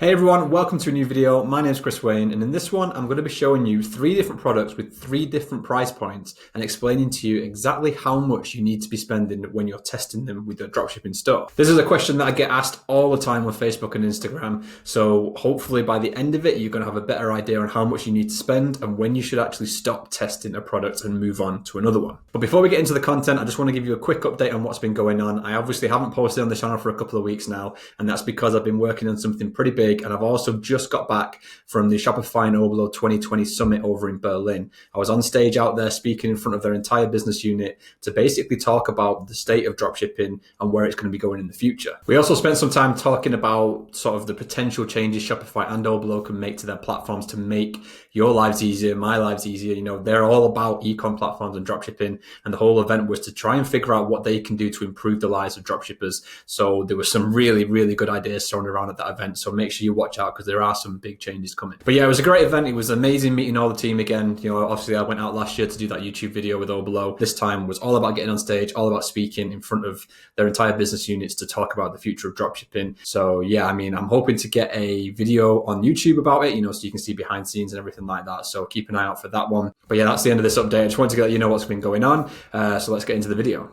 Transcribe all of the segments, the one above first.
Hey everyone, welcome to a new video. My name is Wane, and in this one I'm going to be showing you 3 different products with 3 different price points and explaining to you exactly how much you need to be spending when you're testing them with your dropshipping store. This is a question that I get asked all the time on Facebook and Instagram, so hopefully by the end of it you're going to have a better idea on how much you need to spend and when you should actually stop testing a product and move on to another one. But before we get into the content, I just want to give you a quick update on what's been going on. I obviously haven't posted on the channel for a couple of weeks now, and that's because I've been working on something pretty big. And I've also just got back from the Shopify and Oberlo 2020 summit over in Berlin. I was on stage out there speaking in front of their entire business unit to basically talk about the state of dropshipping and where it's going to be going in the future. We also spent some time talking about sort of the potential changes Shopify and Oberlo can make to their platforms to make your lives easier, my lives easier. You know, they're all about e-com platforms and dropshipping, and the whole event was to try and figure out what they can do to improve the lives of dropshippers. So there were some really, really good ideas thrown around at that event. So make sure you watch out because there are some big changes coming. But yeah, it was a great event. It was amazing meeting all the team again. You know, obviously I went out last year to do that YouTube video with Oberlo. This time was all about getting on stage, all about speaking in front of their entire business units to talk about the future of dropshipping. So yeah, I mean, I'm hoping to get a video on YouTube about it, you know, so you can see behind the scenes and everything like that. So keep an eye out for that one. But yeah, that's the end of this update. I just wanted to let you know what's been going on. So let's get into the video.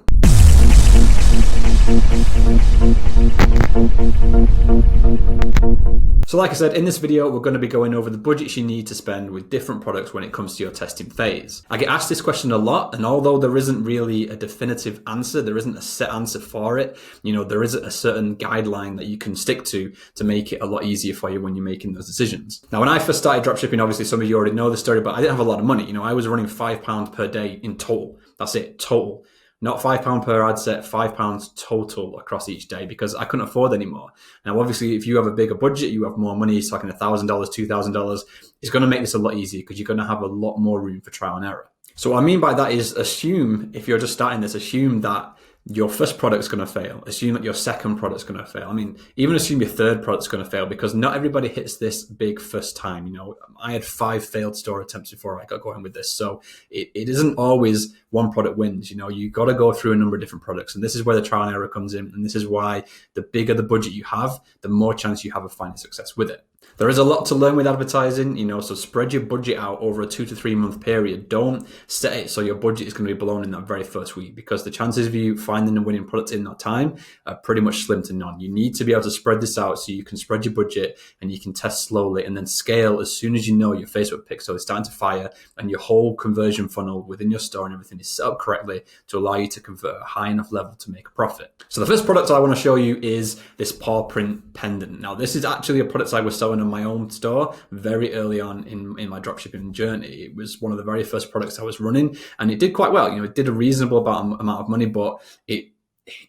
So like I said, in this video, we're going to be going over the budgets you need to spend with different products when it comes to your testing phase. I get asked this question a lot, and although there isn't really a definitive answer, there isn't a set answer for it, you know, there isn't a certain guideline that you can stick to make it a lot easier for you when you're making those decisions. Now, when I first started dropshipping, obviously some of you already know the story, but I didn't have a lot of money. You know, I was running £5 per day in total. That's it, total. Not £5 per ad set, £5 total across each day because I couldn't afford anymore. Now, obviously, if you have a bigger budget, you have more money, it's talking $1,000, $2,000, it's going to make this a lot easier because you're going to have a lot more room for trial and error. So what I mean by that is assume, if you're just starting this, assume that your first product's going to fail. Assume that your second product's going to fail. I mean, even assume your third product's going to fail because not everybody hits this big first time. You know, I had 5 failed store attempts before I got going with this. So it isn't always one product wins. You know, you got to go through a number of different products. And this is where the trial and error comes in. And this is why the bigger the budget you have, the more chance you have of finding success with it. There is a lot to learn with advertising, you know, so spread your budget out over a 2 to 3 month period. Don't set it so your budget is going to be blown in that very first week because the chances of you finding and winning products in that time are pretty much slim to none. You need to be able to spread this out so you can spread your budget and you can test slowly and then scale as soon as you know your Facebook pixel is starting to fire and your whole conversion funnel within your store and everything is set up correctly to allow you to convert a high enough level to make a profit. So the first product I want to show you is this paw print pendant. Now, this is actually a product I was selling on my own store very early on in my dropshipping journey. It was one of the very first products I was running and it did quite well. You know, it did a reasonable amount of money, but it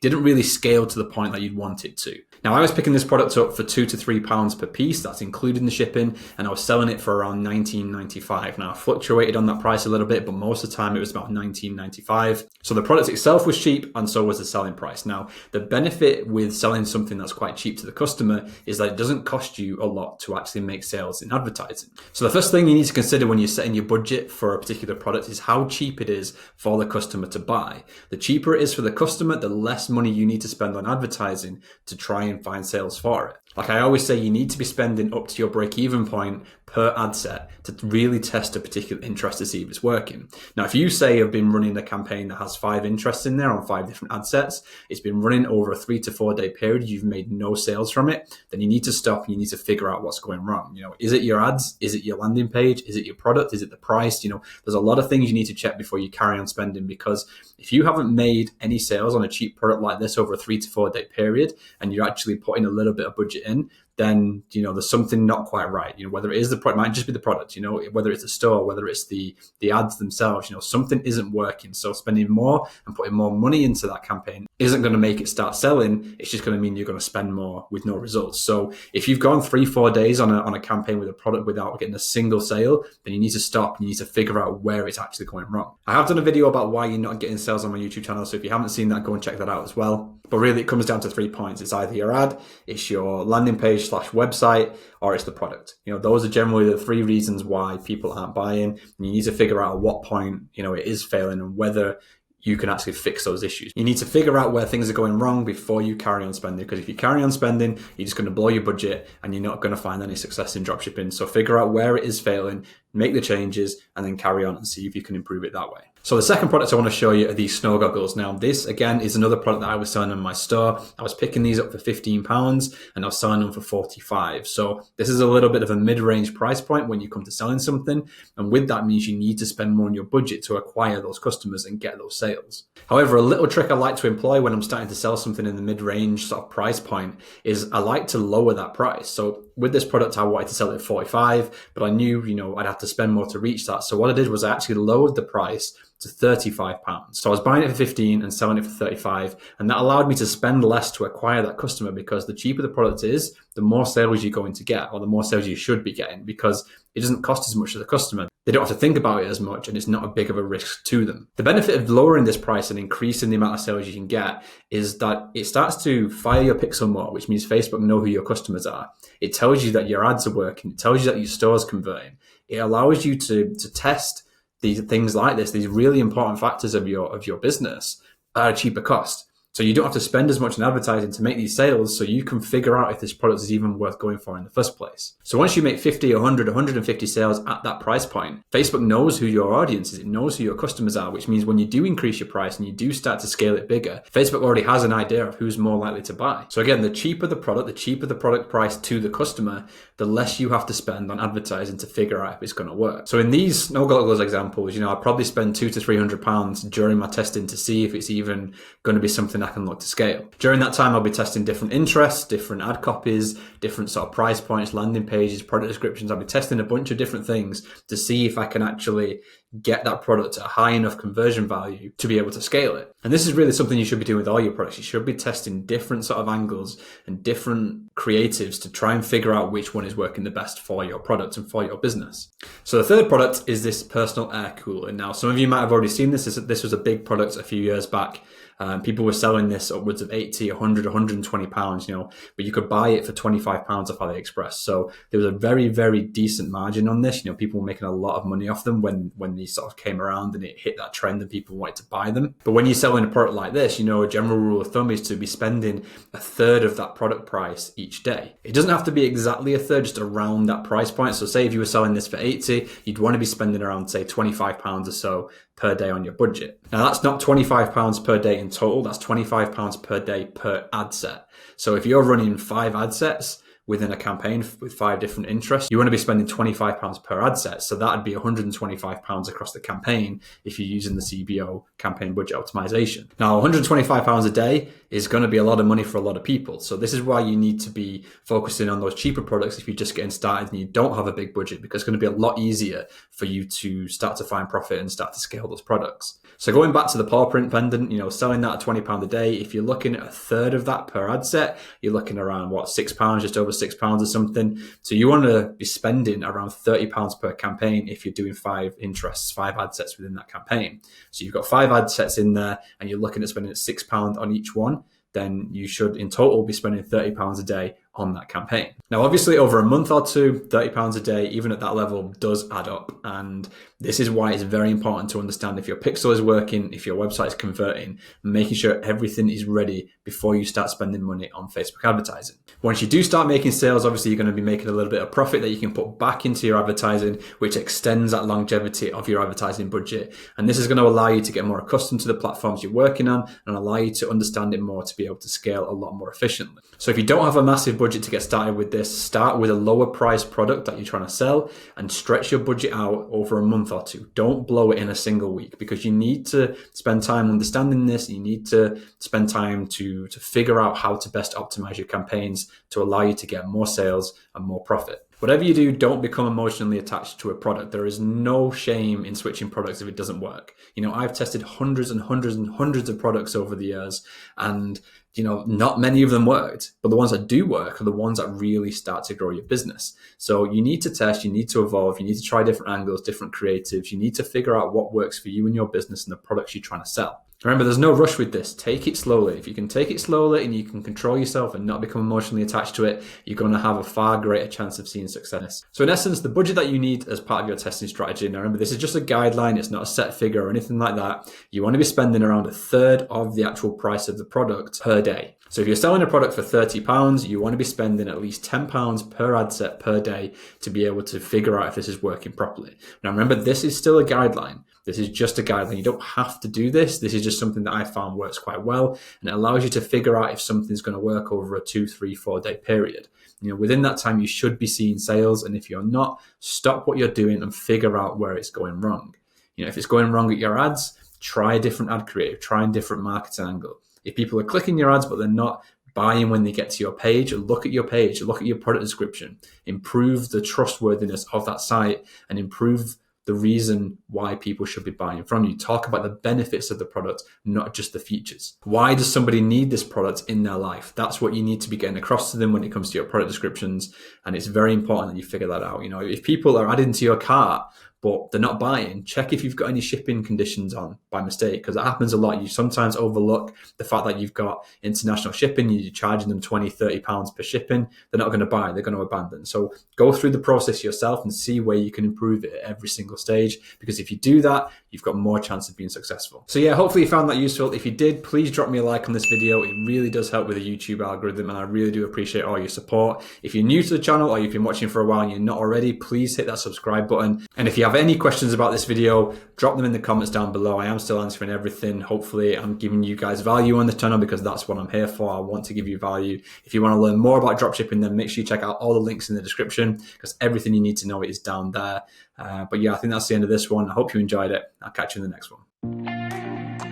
didn't really scale to the point that you'd want it to. Now, I was picking this product up for £2 to £3 per piece. That's including the shipping, and I was selling it for around $19.95. Now, I fluctuated on that price a little bit, but most of the time it was about $19.95. So the product itself was cheap, and so was the selling price. Now, the benefit with selling something that's quite cheap to the customer is that it doesn't cost you a lot to actually make sales in advertising. So the first thing you need to consider when you're setting your budget for a particular product is how cheap it is for the customer to buy. The cheaper it is for the customer, the less money you need to spend on advertising to try and find sales for it. Like I always say, you need to be spending up to your break-even point per ad set to really test a particular interest to see if it's working. Now, if you say you've been running a campaign that has 5 interests in there on 5 different ad sets, it's been running over a 3 to 4 day period, you've made no sales from it, then you need to stop and you need to figure out what's going wrong. You know, is it your ads? Is it your landing page? Is it your product? Is it the price? You know, there's a lot of things you need to check before you carry on spending because if you haven't made any sales on a cheap product like this over a 3 to 4 day period and you're actually putting a little bit of budget in, then, you know, there's something not quite right. You know, whether it is the product, it might just be the product, you know, whether it's the store, whether it's the ads themselves, you know, something isn't working. So spending more and putting more money into that campaign isn't going to make it start selling. It's just going to mean you're going to spend more with no results. So if you've gone 3-4 days on a campaign with a product without getting a single sale, then you need to stop and you need to figure out where it's actually going wrong. I have done a video about why you're not getting sales on my YouTube channel. So if you haven't seen that, go and check that out as well. But really, it comes down to 3 points. It's either your ad, it's your landing page / website, or it's the product. You know, those are generally the 3 reasons why people aren't buying. And you need to figure out at what point, you know, it is failing and whether you can actually fix those issues. You need to figure out where things are going wrong before you carry on spending, because if you carry on spending, you're just going to blow your budget and you're not going to find any success in dropshipping. So figure out where it is failing, make the changes, and then carry on and see if you can improve it that way. So the second product I want to show you are these snow goggles. Now, this again is another product that I was selling in my store. I was picking these up for £15 and I was selling them for $45. So this is a little bit of a mid-range price point when you come to selling something. And with that means you need to spend more on your budget to acquire those customers and get those sales. However, a little trick I like to employ when I'm starting to sell something in the mid-range sort of price point is I like to lower that price. So with this product, I wanted to sell it at 45, but I knew, I'd have to spend more to reach that. So what I did was I actually lowered the price to £35. So I was buying it for 15 and selling it for 35. And that allowed me to spend less to acquire that customer, because the cheaper the product is, the more sales you're going to get, or the more sales you should be getting, because it doesn't cost as much to the customer. They don't have to think about it as much, and it's not a big of a risk to them. The benefit of lowering this price and increasing the amount of sales you can get is that it starts to fire your pixel more, which means Facebook know who your customers are. It tells you that your ads are working. It tells you that your store's converting. It allows you to test these things like this, these really important factors of your business at a cheaper cost. So you don't have to spend as much on advertising to make these sales, so you can figure out if this product is even worth going for in the first place. So once you make 50, 100, 150 sales at that price point, Facebook knows who your audience is. It knows who your customers are, which means when you do increase your price and you do start to scale it bigger, Facebook already has an idea of who's more likely to buy. So again, the cheaper the product price to the customer, the less you have to spend on advertising to figure out if it's going to work. So in these snow goggles examples, I'd probably spend £200 to £300 during my testing to see if it's even going to be something I can look to scale. During that time, I'll be testing different interests, different ad copies, different sort of price points, landing pages, product descriptions. I'll be testing a bunch of different things to see if I can actually get that product at a high enough conversion value to be able to scale it. And this is really something you should be doing with all your products. You should be testing different sort of angles and different creatives to try and figure out which one is working the best for your product and for your business. So the third product is this personal air cooler. Now, some of you might have already seen this. This was a big product a few years back. People were selling this upwards of 80, 100, 120 pounds, but you could buy it for 25 pounds off AliExpress. So there was a very, very decent margin on this. People were making a lot of money off them when these sort of came around and it hit that trend and people wanted to buy them. But when you're selling a product like this, a general rule of thumb is to be spending a third of that product price each day. It doesn't have to be exactly a third, just around that price point. So say if you were selling this for 80, you'd want to be spending around, say, 25 pounds or so per day on your budget. Now that's not 25 pounds per day in total, that's 25 pounds per day per ad set. So if you're running 5 ad sets within a campaign with 5 different interests, you want to be spending £25 per ad set. So that'd be £125 across the campaign if you're using the CBO campaign budget optimization. Now, £125 a day is going to be a lot of money for a lot of people. So this is why you need to be focusing on those cheaper products if you're just getting started and you don't have a big budget, because it's going to be a lot easier for you to start to find profit and start to scale those products. So going back to the paw print pendant, selling that at £20 a day, if you're looking at a third of that per ad set, you're looking around £6, just over £6 or something. So you want to be spending around £30 per campaign if you're doing 5 interests, 5 ad sets within that campaign. So you've got 5 ad sets in there and you're looking at spending £6 on each one, then you should in total be spending £30 a day on that campaign. Now, obviously over a month or two, £30 a day, even at that level, does add up. And this is why it's very important to understand if your pixel is working, if your website is converting, making sure everything is ready before you start spending money on Facebook advertising. Once you do start making sales, obviously you're going to be making a little bit of profit that you can put back into your advertising, which extends that longevity of your advertising budget. And this is going to allow you to get more accustomed to the platforms you're working on and allow you to understand it more to be able to scale a lot more efficiently. So if you don't have a massive budget to get started with this, start with a lower price product that you're trying to sell and stretch your budget out over a month or two. Don't blow it in a single week, because you need to spend time understanding this. You need to spend time to figure out how to best optimize your campaigns to allow you to get more sales and more profit. Whatever you do, don't become emotionally attached to a product. There is no shame in switching products if it doesn't work. I've tested hundreds and hundreds and hundreds of products over the years, and not many of them worked, but the ones that do work are the ones that really start to grow your business. So you need to test, you need to evolve, you need to try different angles, different creatives. You need to figure out what works for you and your business and the products you're trying to sell. Remember, there's no rush with this. Take it slowly. If you can take it slowly and you can control yourself and not become emotionally attached to it, you're going to have a far greater chance of seeing success. So in essence, the budget that you need as part of your testing strategy, now remember, this is just a guideline. It's not a set figure or anything like that. You want to be spending around a third of the actual price of the product per day. So if you're selling a product for £30, you want to be spending at least £10 per ad set per day to be able to figure out if this is working properly. Now remember, this is still a guideline. This is just a guideline. You don't have to do this. This is just something that I found works quite well, and it allows you to figure out if something's going to work over a 2, 3, 4 day period. Within that time, you should be seeing sales, and if you're not, stop what you're doing and figure out where it's going wrong. If it's going wrong at your ads, try a different ad creative, try a different marketing angle. If people are clicking your ads but they're not buying when they get to your page, look at your page, look at your product description, improve the trustworthiness of that site, and improve the reason why people should be buying from you. Talk about the benefits of the product, not just the features. Why does somebody need this product in their life? That's what you need to be getting across to them when it comes to your product descriptions. And it's very important that you figure that out. If people are adding to your cart, but they're not buying, check if you've got any shipping conditions on by mistake, because that happens a lot. You sometimes overlook the fact that you've got international shipping, you're charging them £20, £30 per shipping. They're not going to buy, they're going to abandon. So go through the process yourself and see where you can improve it at every single stage, because if you do that, you've got more chance of being successful. So yeah, hopefully you found that useful. If you did, please drop me a like on this video. It really does help with the YouTube algorithm, and I really do appreciate all your support. If you're new to the channel or you've been watching for a while and you're not already, please hit that subscribe button. And if you have any questions about this video, drop them in the comments down below. I am still answering everything. Hopefully I'm giving you guys value on the channel, because that's what I'm here for. I want to give you value. If you want to learn more about dropshipping, then make sure you check out all the links in the description, because everything you need to know is down there. But yeah, I think that's the end of this one. I hope you enjoyed it. I'll catch you in the next one.